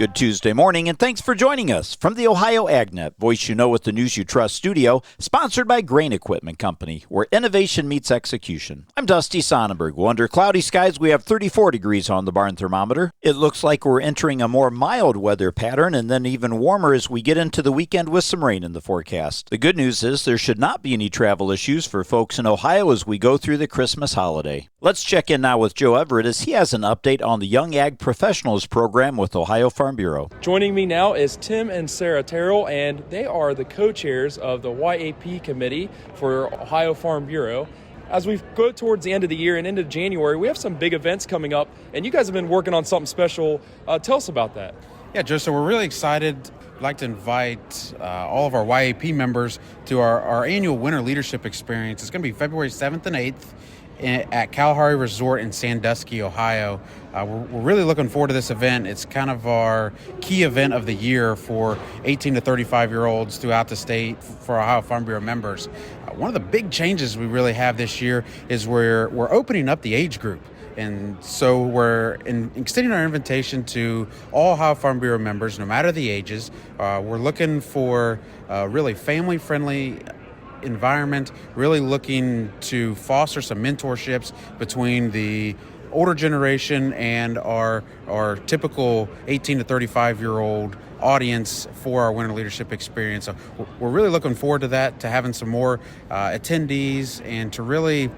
Good Tuesday morning, and thanks for joining us from the Ohio AgNet, voice you know with the news you trust studio, sponsored by Grain Equipment Company, where innovation meets execution. I'm Dusty Sonnenberg. Well, under cloudy skies, we have 34 degrees on the barn thermometer. It looks like we're entering a more mild weather pattern, and then even warmer as we get into the weekend with some rain in the forecast. The good news is there should not be any travel issues for folks in Ohio as we go through the Christmas holiday. Let's check in now with Joe Everett as he has an update on the Young Ag Professionals program with Ohio Farm Bureau. Joining me now is Tim and Sarah Terrell, and they are the co-chairs of the YAP committee for Ohio Farm Bureau. As we go towards the end of the year and into January, we have some big events coming up, and you guys have been working on something special. Tell us about that. Yeah, Joe, so we're really excited. I'd like to invite all of our YAP members to our annual Winter Leadership Experience. It's going to be February 7th and 8th. At Kalahari Resort in Sandusky, Ohio. We're really looking forward to this event. It's kind of our key event of the year for 18 to 35-year-olds throughout the state for Ohio Farm Bureau members. One of the big changes we really have this year is we're opening up the age group. And so we're extending our invitation to all Ohio Farm Bureau members, no matter the ages. We're looking for really family-friendly environment, really looking to foster some mentorships between the older generation and our typical 18 to 35-year-old audience for our Winter Leadership Experience. So we're really looking forward to that, to having some more attendees and to really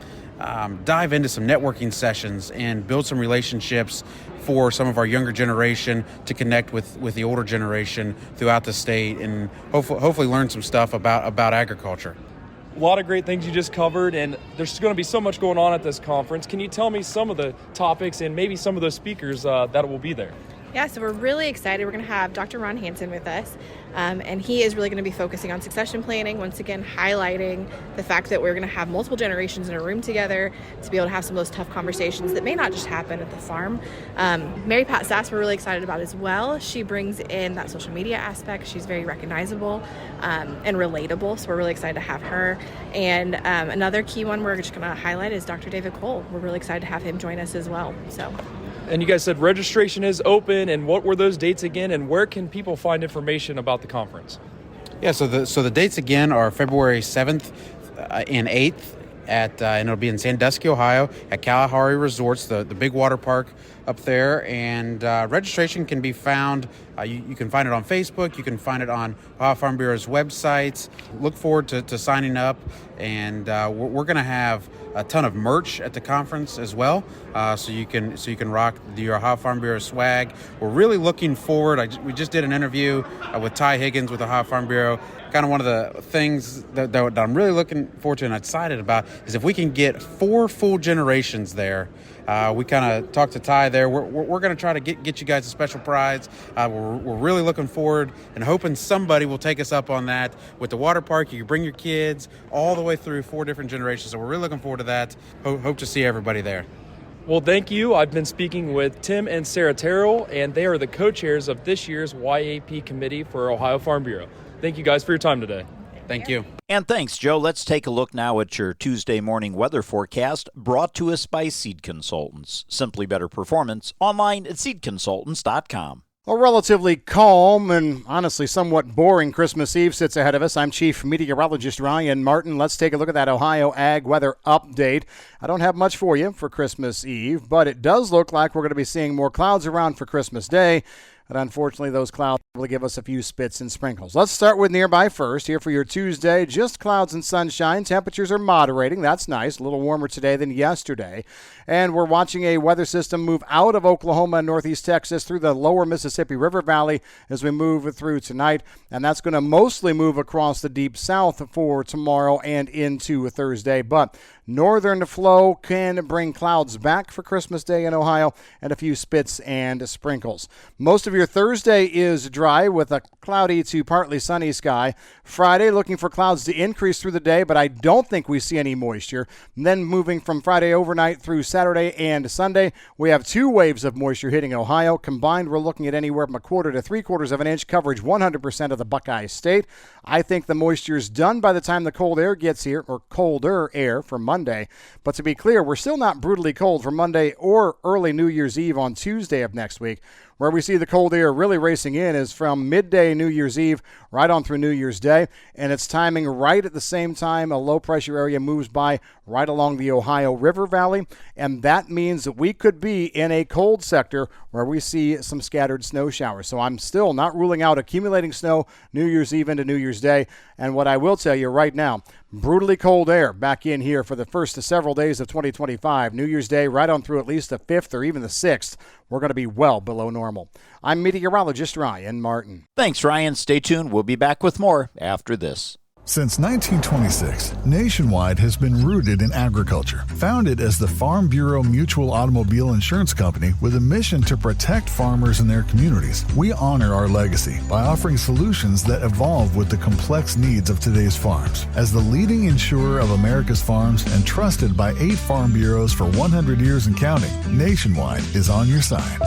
dive into some networking sessions and build some relationships for some of our younger generation to connect with the older generation throughout the state and hopefully learn some stuff about agriculture. A lot of great things you just covered, and there's going to be so much going on at this conference. Can you tell me some of the topics and maybe some of those speakers that will be there? Yeah, so we're really excited. We're going to have Dr. Ron Hansen with us, and he is really going to be focusing on succession planning, once again highlighting the fact that we're going to have multiple generations in a room together to be able to have some of those tough conversations that may not just happen at the farm. Mary Pat Sass we're really excited about as well. She brings in that social media aspect. She's very recognizable and relatable, so we're really excited to have her. And another key one we're just going to highlight is Dr. David Cole. We're really excited to have him join us as well. And you guys said registration is open, and what were those dates again, and where can people find information about the conference? Yeah, so the dates again are February 7th and 8th and it'll be in Sandusky, Ohio at Kalahari Resorts, the big water park up there. And registration can be found, you can find it on Facebook, you can find it on Ohio Farm Bureau's websites. Look forward to signing up, and we're going to have a ton of merch at the conference as well, so you can rock your Ohio Farm Bureau swag. We're really looking forward. We just did an interview with Ty Higgins with Ohio Farm Bureau. Kind of one of the things that I'm really looking forward to and excited about is if we can get 4 full generations there. We kind of talked to Ty there. We're going to try to get you guys a special prize. We're really looking forward and hoping somebody will take us up on that. With the water park, you can bring your kids all the way through 4 different generations. So we're really looking forward to that. Hope to see everybody there. Well, thank you. I've been speaking with Tim and Sarah Terrell, and they are the co-chairs of this year's YAP committee for Ohio Farm Bureau. Thank you guys for your time today. Thank you. And thanks, Joe. Let's take a look now at your Tuesday morning weather forecast brought to us by Seed Consultants. Simply better performance online at seedconsultants.com. A relatively calm and honestly somewhat boring Christmas Eve sits ahead of us. I'm Chief Meteorologist Ryan Martin. Let's take a look at that Ohio Ag weather update. I don't have much for you for Christmas Eve, but it does look like we're going to be seeing more clouds around for Christmas Day. But unfortunately, those clouds will give us a few spits and sprinkles. Let's start with nearby first. Here for your Tuesday, just clouds and sunshine. Temperatures are moderating. That's nice. A little warmer today than yesterday. And we're watching a weather system move out of Oklahoma and northeast Texas through the lower Mississippi River Valley as we move through tonight. And that's going to mostly move across the deep south for tomorrow and into Thursday. But northern flow can bring clouds back for Christmas Day in Ohio and a few spits and sprinkles. Most of your Thursday is dry with a cloudy to partly sunny sky. Friday, looking for clouds to increase through the day, but I don't think we see any moisture. And then moving from Friday overnight through Saturday and Sunday, we have 2 waves of moisture hitting Ohio. Combined, we're looking at anywhere from 1/4 to 3/4 of an inch, coverage 100% of the Buckeye State. I think the moisture is done by the time the cold air gets here, or colder air for Monday. But to be clear, we're still not brutally cold for Monday or early New Year's Eve on Tuesday of next week. Where we see the cold air really racing in is from midday New Year's Eve right on through New Year's Day, and it's timing right at the same time a low-pressure area moves by right along the Ohio River Valley, and that means that we could be in a cold sector where we see some scattered snow showers. So I'm still not ruling out accumulating snow New Year's Eve into New Year's Day, and what I will tell you right now, brutally cold air back in here for the first several days of 2025. New Year's Day right on through at least the 5th or even the 6th. We're going to be well below normal. I'm meteorologist Ryan Martin. Thanks, Ryan. Stay tuned. We'll be back with more after this. Since 1926, Nationwide has been rooted in agriculture. Founded as the Farm Bureau Mutual Automobile Insurance Company with a mission to protect farmers and their communities, we honor our legacy by offering solutions that evolve with the complex needs of today's farms. As the leading insurer of America's farms and trusted by 8 farm bureaus for 100 years and counting, Nationwide is on your side.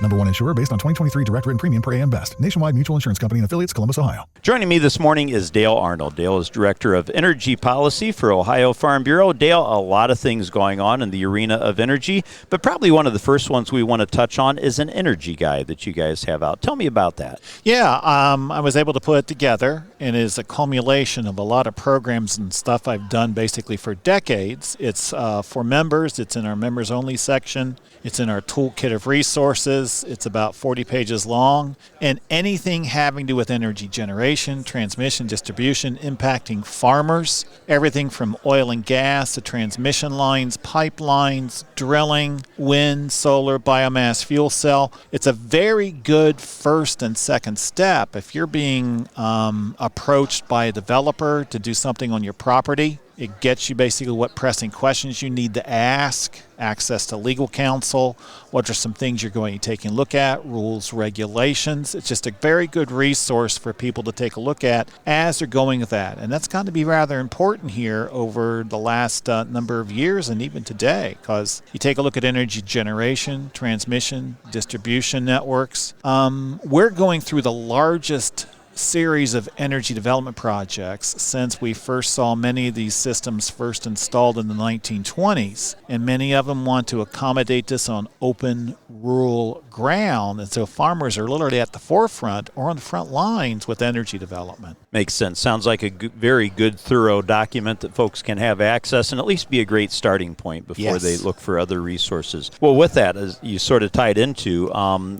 Number 1 insurer based on 2023 direct written premium per AM Best. Nationwide Mutual Insurance Company and affiliates, Columbus, Ohio. Joining me this morning is Dale Arnold. Dale is Director of Energy Policy for Ohio Farm Bureau. Dale, a lot of things going on in the arena of energy, but probably one of the first ones we want to touch on is an energy guide that you guys have out. Tell me about that. Yeah, I was able to put it together, and it is a culmination of a lot of programs and stuff I've done basically for decades. It's for members. It's in our members-only section. It's in our toolkit of resources. It's about 40 pages long. And anything having to do with energy generation, transmission, distribution, impacting farmers, everything from oil and gas to transmission lines, pipelines, drilling, wind, solar, biomass, fuel cell. It's a very good first and second step. If you're being approached by a developer to do something on your property, it gets you basically what pressing questions you need to ask, access to legal counsel, what are some things you're going to take a look at, rules, regulations. It's just a very good resource for people to take a look at as they're going with that. And that's got to be rather important here over the last number of years and even today, because you take a look at energy generation, transmission, distribution networks. We're going through the largest series of energy development projects since we first saw many of these systems first installed in the 1920s, and many of them want to accommodate this on open rural ground, and so farmers are literally at the forefront or on the front lines with energy development. Makes sense. Sounds like a very good, thorough document that folks can have access and at least be a great starting point before they look for other resources. Well, with that, as you sort of tied into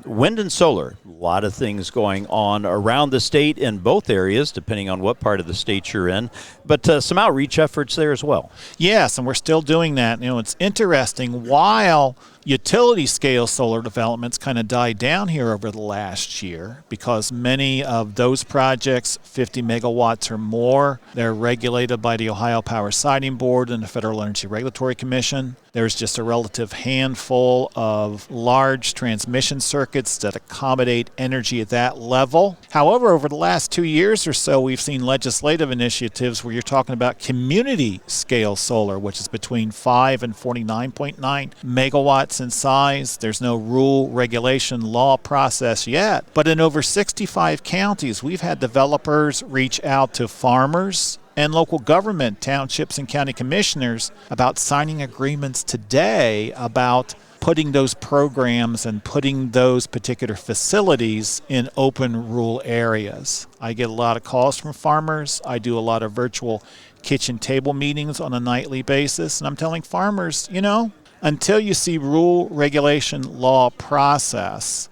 wind and solar, a lot of things going on around the state in both areas, depending on what part of the state you're in, but some outreach efforts there as well. Yes, and we're still doing that. You know, it's interesting. While utility scale solar developments kind of died down here over the last year because many of those projects, 50 megawatts or more, they're regulated by the Ohio Power Siting Board and the Federal Energy Regulatory Commission. There's just a relative handful of large transmission circuits that accommodate energy at that level. However, over the last 2 years or so, we've seen legislative initiatives where you're talking about community scale solar, which is between 5 and 49.9 megawatts in size. There's no rule, regulation, law process yet. But in over 65 counties, we've had developers reach out to farmers and local government, townships and county commissioners about signing agreements today about putting those programs and putting those particular facilities in open rural areas. I get a lot of calls from farmers. I do a lot of virtual kitchen table meetings on a nightly basis, and I'm telling farmers, you know, until you see rule, regulation, law process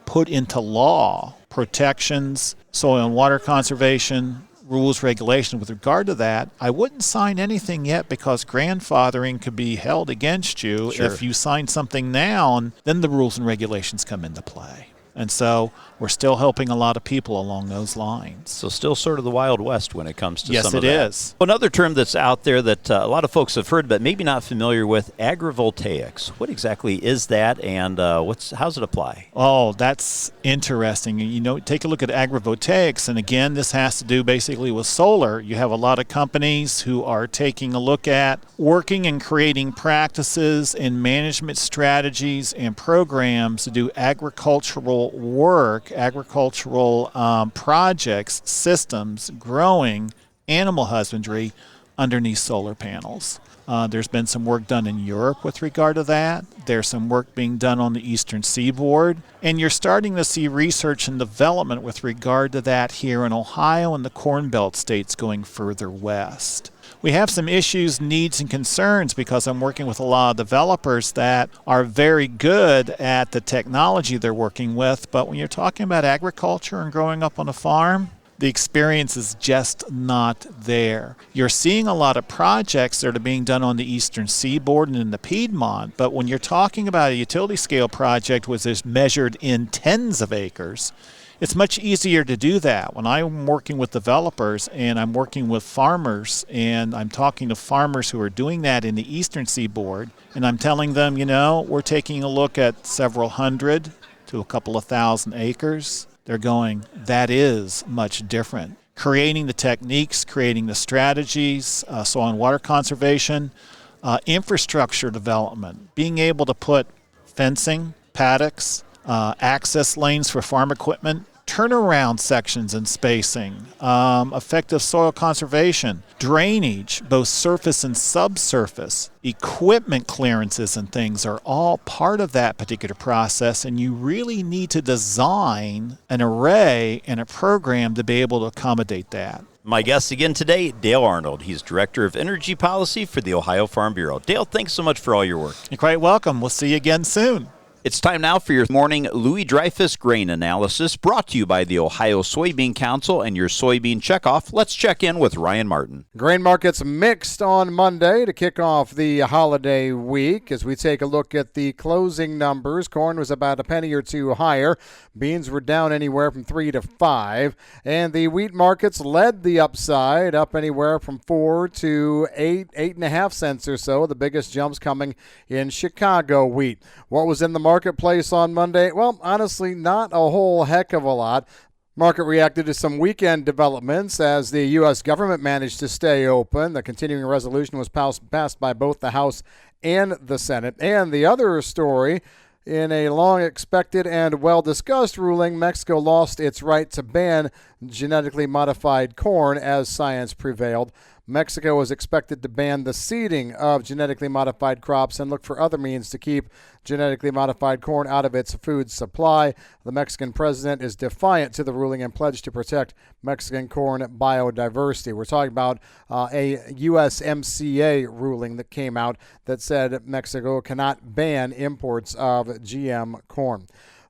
put into law, protections, soil and water conservation, rules, regulations with regard to that, I wouldn't sign anything yet because grandfathering could be held against you. Sure. If you sign something now, and then the rules and regulations come into play. And so we're still helping a lot of people along those lines. So still sort of the Wild West when it comes to yes, some of that. Yes, it is. Another term that's out there that a lot of folks have heard but maybe not familiar with, agrivoltaics. What exactly is that, and how's it apply? Oh, that's interesting. You know, take a look at agrivoltaics, and again, this has to do basically with solar. You have a lot of companies who are taking a look at working and creating practices and management strategies and programs to do agricultural work, agricultural projects, systems, growing, animal husbandry underneath solar panels. There's been some work done in Europe with regard to that. There's some work being done on the eastern seaboard. And you're starting to see research and development with regard to that here in Ohio and the Corn Belt states going further west. We have some issues, needs, and concerns because I'm working with a lot of developers that are very good at the technology they're working with. But when you're talking about agriculture and growing up on a farm, the experience is just not there. You're seeing a lot of projects that are being done on the eastern seaboard and in the Piedmont, but when you're talking about a utility scale project which is measured in tens of acres, it's much easier to do that. When I'm working with developers and I'm working with farmers and I'm talking to farmers who are doing that in the eastern seaboard, and I'm telling them, we're taking a look at several hundred to a couple of thousand acres, they're going, that is much different. Creating the techniques, creating the strategies, soil and water conservation, infrastructure development, being able to put fencing, paddocks, access lanes for farm equipment, turnaround sections and spacing, effective soil conservation, drainage, both surface and subsurface, equipment clearances and things are all part of that particular process, and you really need to design an array and a program to be able to accommodate that. My guest again today, Dale Arnold. He's Director of Energy Policy for the Ohio Farm Bureau. Dale, thanks so much for all your work. You're quite welcome. We'll see you again soon. It's time now for your morning Louis Dreyfus grain analysis, brought to you by the Ohio Soybean Council and your soybean checkoff. Let's check in with Ryan Martin. Grain markets mixed on Monday to kick off the holiday week. As we take a look at the closing numbers, corn was about a penny or two higher. Beans were down anywhere from 3 to 5. And the wheat markets led the upside, up anywhere from 4 to 8.5 cents or so. The biggest jumps coming in Chicago wheat. What was in the marketplace on Monday? Well, honestly, not a whole heck of a lot. Market reacted to some weekend developments as the U.S. government managed to stay open. The continuing resolution was passed by both the House and the Senate. And the other story, in a long-expected and well-discussed ruling, Mexico lost its right to ban genetically modified corn as science prevailed. Mexico is expected to ban the seeding of genetically modified crops and look for other means to keep genetically modified corn out of its food supply. The Mexican president is defiant to the ruling and pledged to protect Mexican corn biodiversity. We're talking about a USMCA ruling that came out that said Mexico cannot ban imports of GM corn.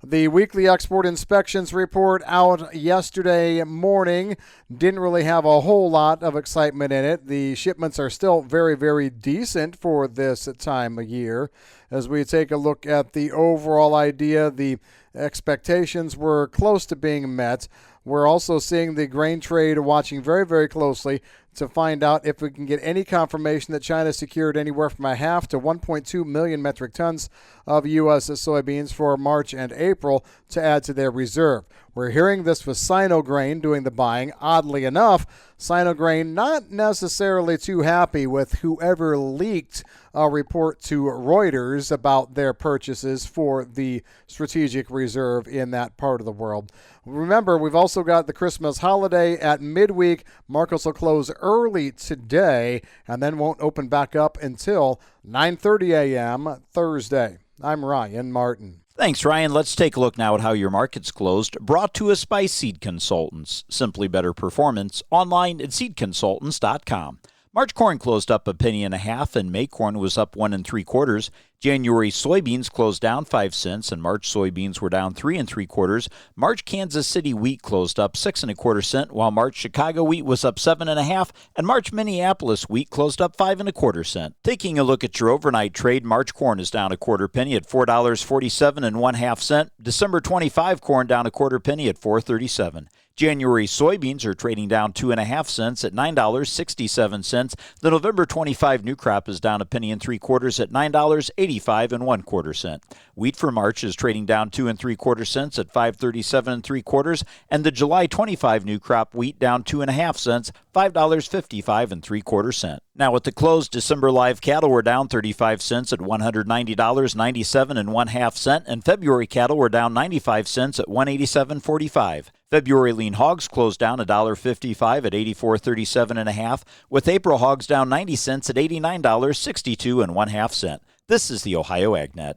The weekly export inspections report out yesterday morning didn't really have a whole lot of excitement in it. The shipments are still very, very decent for this time of year. As we take a look at the overall idea, the expectations were close to being met. We're also seeing the grain trade watching very, very closely to find out if we can get any confirmation that China secured anywhere from 0.5 to 1.2 million metric tons of U.S. soybeans for March and April to add to their reserve. We're hearing this with Sinograin doing the buying. Oddly enough, Sinograin not necessarily too happy with whoever leaked a report to Reuters about their purchases for the strategic reserve in that part of the world. Remember, we've also got the Christmas holiday at midweek. Markets will close early today and then won't open back up until 9:30 a.m. Thursday. I'm Ryan Martin. Thanks, Ryan. Let's take a look now at how your markets closed, brought to us by Seed Consultants. Simply better performance, online at seedconsultants.com. March corn closed up 1.5 pennies, and May corn was up 1 3/4. January soybeans closed down 5 cents, and March soybeans were down 3 3/4. March Kansas City wheat closed up 6 1/4 cents, while March Chicago wheat was up 7 1/2, and March Minneapolis wheat closed up 5 1/4 cents. Taking a look at your overnight trade, March corn is down 1/4 penny at $4.47 1/2. December 25 corn down 1/4 penny at $4.37. January soybeans are trading down 2.5 cents at $9.67. The November 25 new crop is down 1 3/4 at $9.85 1/4. Wheat for March is trading down 2 3/4 cents at $5.37 3/4, and the July 25 new crop wheat down 2.5 cents, $5.55 3/4. Now at the close, December live cattle were down 35 cents at $190.97 1/2, and February cattle were down 95 cents at $187.45. February lean hogs closed down $1.55 at 84.37.5, with April hogs down 90 cents at $89.62 1/2 cent. This is the Ohio AgNet.